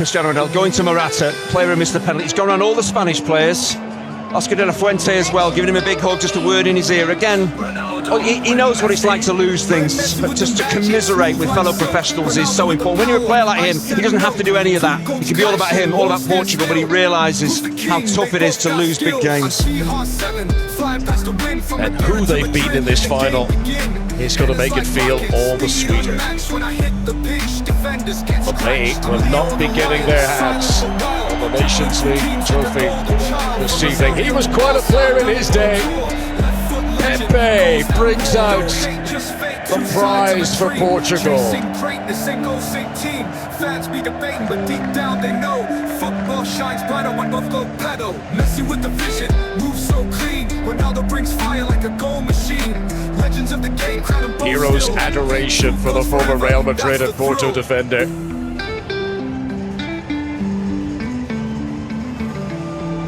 Cristiano Ronaldo going to Morata, player who missed the penalty. He's gone around all the Spanish players. Oscar de la Fuente as well, giving him a big hug, just a word in his ear. Again, he knows what it's like to lose things, but just to commiserate with fellow professionals is so important. When you're a player like him, he doesn't have to do any of that. It can be all about him, all about Portugal, but he realises how tough it is to lose big games. And who they've beaten in this final is going to make it feel all the sweeter. But they will not be getting their hands on the Nations League trophy this evening. He was quite a player in his day. Pepe brings out the prize for Portugal. Fans be debating, but deep down they know football shines brighter when both go pedal. Messi with the vision, moves so clean. Ronaldo brings fire like a goal machine. Legends of the game, crown and both. Heroes' adoration for the former Real Madrid and Porto defender.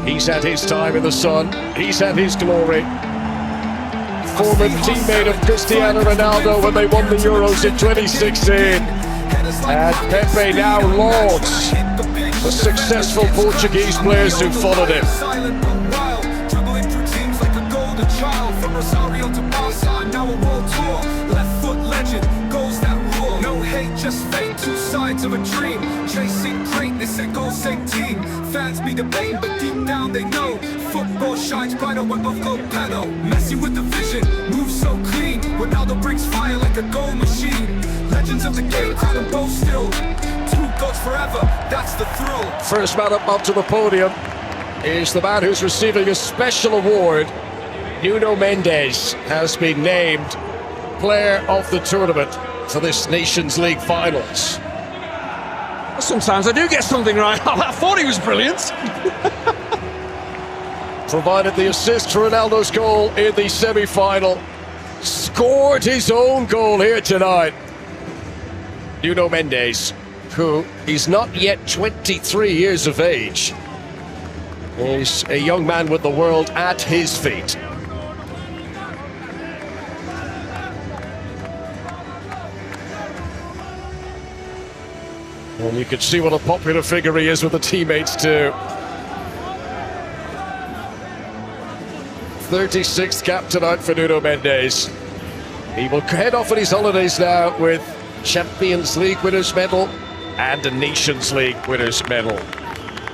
He's had his time in the sun. He's had his glory. Former teammate of Cristiano Ronaldo when they won the Euros in 2016. And Pepe now lauds the successful Portuguese players who followed him. Just fate, two sides of a dream. Chasing greatness and goal same team. Fans be debating, but deep down they know football shines brighter when both go pedal. Messi with the vision, moves so clean. Ronaldo brings fire like a goal machine. Legends of the game, crown and both still. Two goals forever, that's the thrill. First man up onto the podium is the man who's receiving a special award. Nuno Mendes has been named Player of the Tournament for this Nations League finals. Sometimes I do get something right. I thought he was brilliant. Provided the assist for Ronaldo's goal in the semi-final. Scored his own goal here tonight. Nuno Mendes, who is not yet 23 years of age, is a young man with the world at his feet. And you can see what a popular figure he is with the teammates too. 36th cap tonight for Nuno Mendes. He will head off on his holidays now with Champions League winners' medal and a Nations League winners' medal.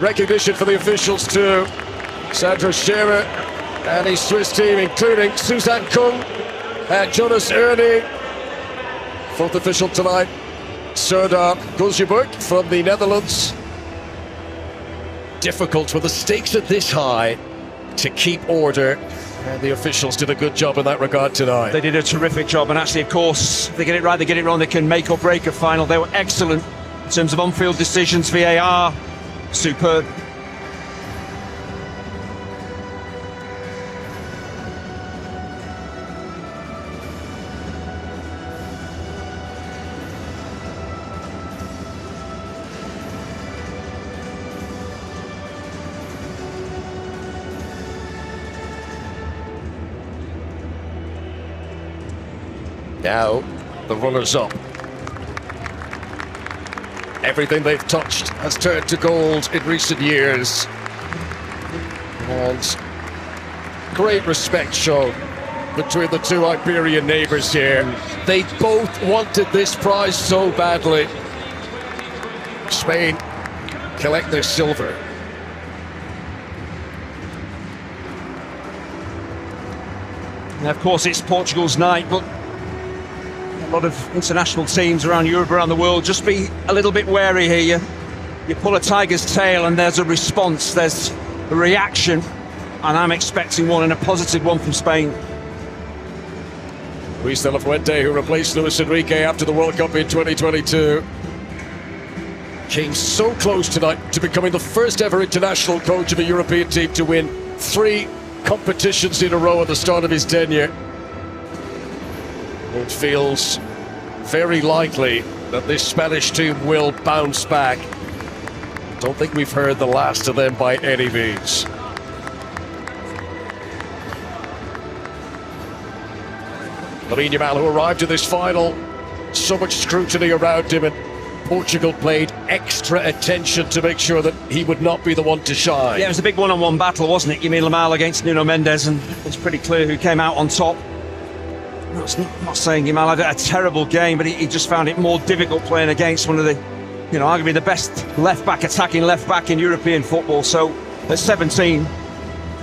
Recognition for the officials too. Sandro Scherer and his Swiss team, including Suzanne Kung and Jonas Ernie. Fourth official tonight, Serdar Gulsjeburg from the Netherlands. Difficult with the stakes at this high to keep order, and the officials did a good job in that regard tonight. They did a terrific job, and actually, of course, they get it right, they get it wrong, they can make or break a final. They were excellent in terms of on-field decisions. VAR, superb. Now, the runners-up. Everything they've touched has turned to gold in recent years. And great respect shown between the two Iberian neighbours here. They both wanted this prize so badly. Spain collect their silver. And of course, it's Portugal's night, but a lot of international teams around Europe, around the world, just be a little bit wary here. You pull a tiger's tail and there's a response, there's a reaction, and I'm expecting one, and a positive one from Spain. Luis de la Fuente, who replaced Luis Enrique after the World Cup in 2022, came so close tonight to becoming the first ever international coach of a European team to win 3 competitions in a row at the start of his tenure. It feels very likely that this Spanish team will bounce back. Don't think we've heard the last of them by any means. Lamine Yamal, who arrived in this final, so much scrutiny around him, and Portugal paid extra attention to make sure that he would not be the one to shine. Yeah, it was a big one-on-one battle, wasn't it? Yamil Lamal against Nuno Mendes, and it's pretty clear who came out on top. I'm not saying Yamal had a terrible game, but he just found it more difficult playing against one of the, arguably the best attacking left back in European football. So at 17,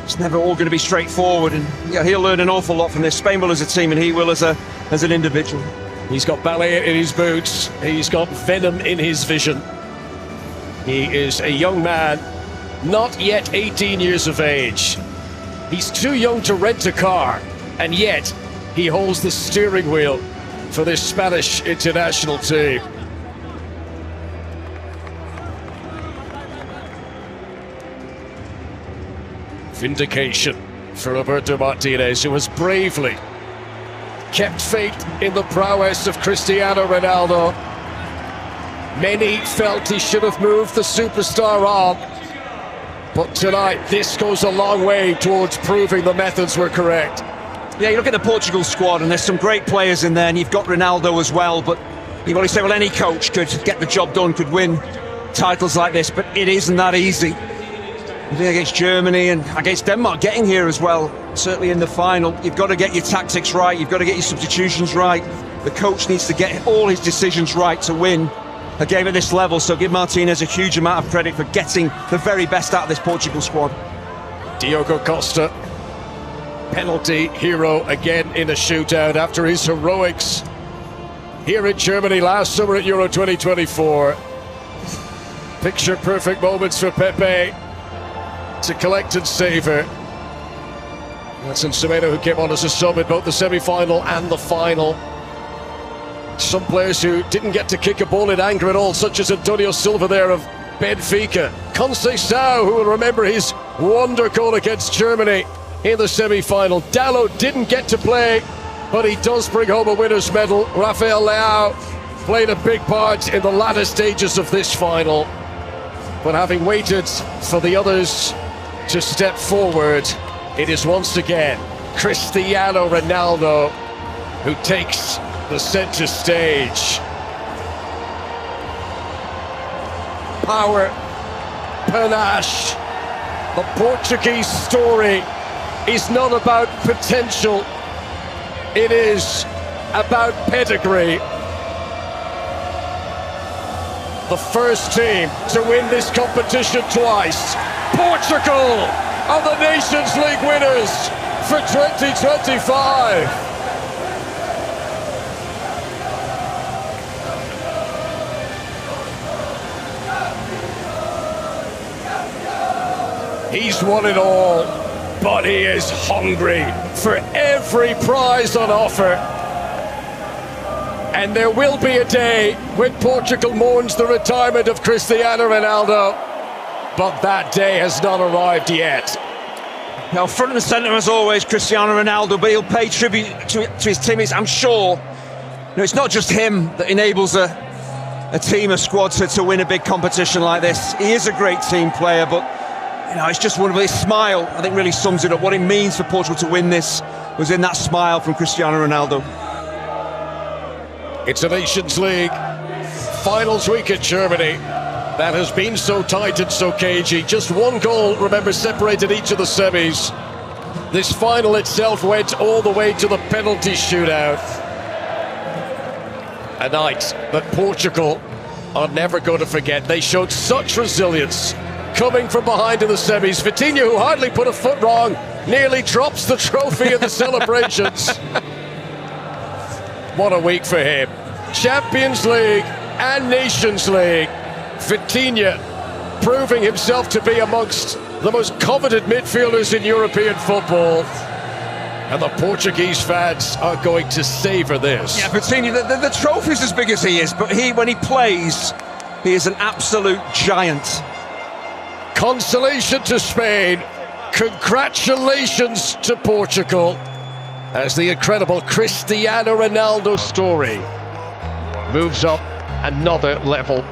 it's never all going to be straightforward, and he'll learn an awful lot from this. Spain will as a team, and he will as an individual. He's got ballet in his boots. He's got venom in his vision. He is a young man, not yet 18 years of age. He's too young to rent a car, and yet he holds the steering wheel for this Spanish international team. Vindication for Roberto Martinez, who has bravely kept faith in the prowess of Cristiano Ronaldo. Many felt he should have moved the superstar on, but tonight this goes a long way towards proving the methods were correct. Yeah, you look at the Portugal squad, and there's some great players in there, and you've got Ronaldo as well, but you've always said, well, any coach could get the job done, could win titles like this, but it isn't that easy. Against Germany and against Denmark, getting here as well, certainly in the final, you've got to get your tactics right, you've got to get your substitutions right. The coach needs to get all his decisions right to win a game at this level, so give Martinez a huge amount of credit for getting the very best out of this Portugal squad. Diogo Costa, penalty hero again in a shootout after his heroics here in Germany last summer at Euro 2024. Picture perfect moments for Pepe to collect and savour. That's Semedo, who came on as a sub in both the semi-final and the final. Some players who didn't get to kick a ball in anger at all, such as Antonio Silva there of Benfica. Conceição, who will remember his wonder goal against Germany in the semi-final. Dalot didn't get to play, but he does bring home a winner's medal. Rafael Leao played a big part in the latter stages of this final, but having waited for the others to step forward, it is once again Cristiano Ronaldo who takes the centre stage. Power, panache. The Portuguese story is not about potential, it is about pedigree. The first team to win this competition twice. Portugal are the Nations League winners for 2025. He's won it all, but he is hungry for every prize on offer. And there will be a day when Portugal mourns the retirement of Cristiano Ronaldo, but that day has not arrived yet. Now, front and centre as always, Cristiano Ronaldo, but he'll pay tribute to his teammates, I'm sure. It's not just him that enables a team, a squad to win a big competition like this. He is a great team player, but it's just one of his smile, I think, really sums it up. What it means for Portugal to win this was in that smile from Cristiano Ronaldo. It's a Nations League finals week in Germany that has been so tight and so cagey. Just one goal, remember, separated each of the semis. This final itself went all the way to the penalty shootout. A night that Portugal are never going to forget. They showed such resilience coming from behind in the semis. Vitinha, who hardly put a foot wrong, nearly drops the trophy in the celebrations. What a week for him. Champions League and Nations League. Vitinha proving himself to be amongst the most coveted midfielders in European football. And the Portuguese fans are going to savour this. Yeah, Vitinha, the trophy's as big as he is, but when he plays, he is an absolute giant. Consolation to Spain. Congratulations to Portugal, as the incredible Cristiano Ronaldo story moves up another level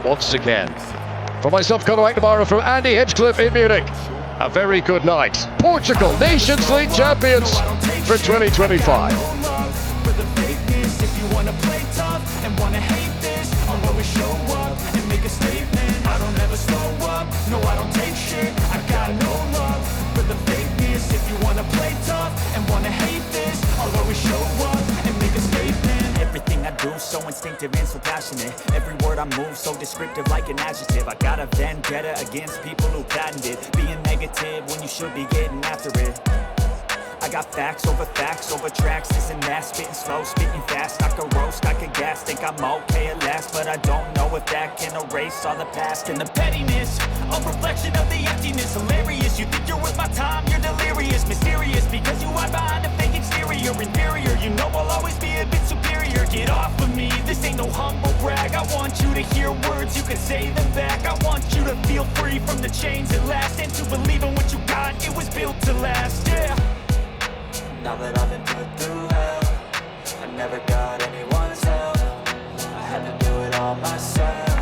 once again. For myself, Conor McNamara, from Andy Hinchcliffe in Munich, a very good night. Portugal, Nations League champions for 2025. If you wanna play tough and wanna hate this, I'm always show make a statement. I don't ever slow up, no I don't take shit. I got no love for the fakeness. If you wanna play tough and wanna hate this, I'll always show up and make a statement. Everything I do so instinctive and so passionate. Every word I move so descriptive like an adjective. I got a vendetta against people who patented being negative when you should be getting after it. I got facts over tracks, this and that. Spitting slow, spitting fast, I could roast, I could gas. Think I'm okay at last, but I don't know if that can erase all the past. And the pettiness, a reflection of the emptiness. Hilarious, you think you're worth my time, you're delirious. Mysterious, because you hide behind a fake exterior. Inferior, you know I'll always be a bit superior. Get off of me, this ain't no humble brag. I want you to hear words, you can say them back. I want you to feel free from the chains at last, and to believe in what you got, it was built to last, yeah. Now that I've been put through hell, I never got anyone's help. I had to do it all myself.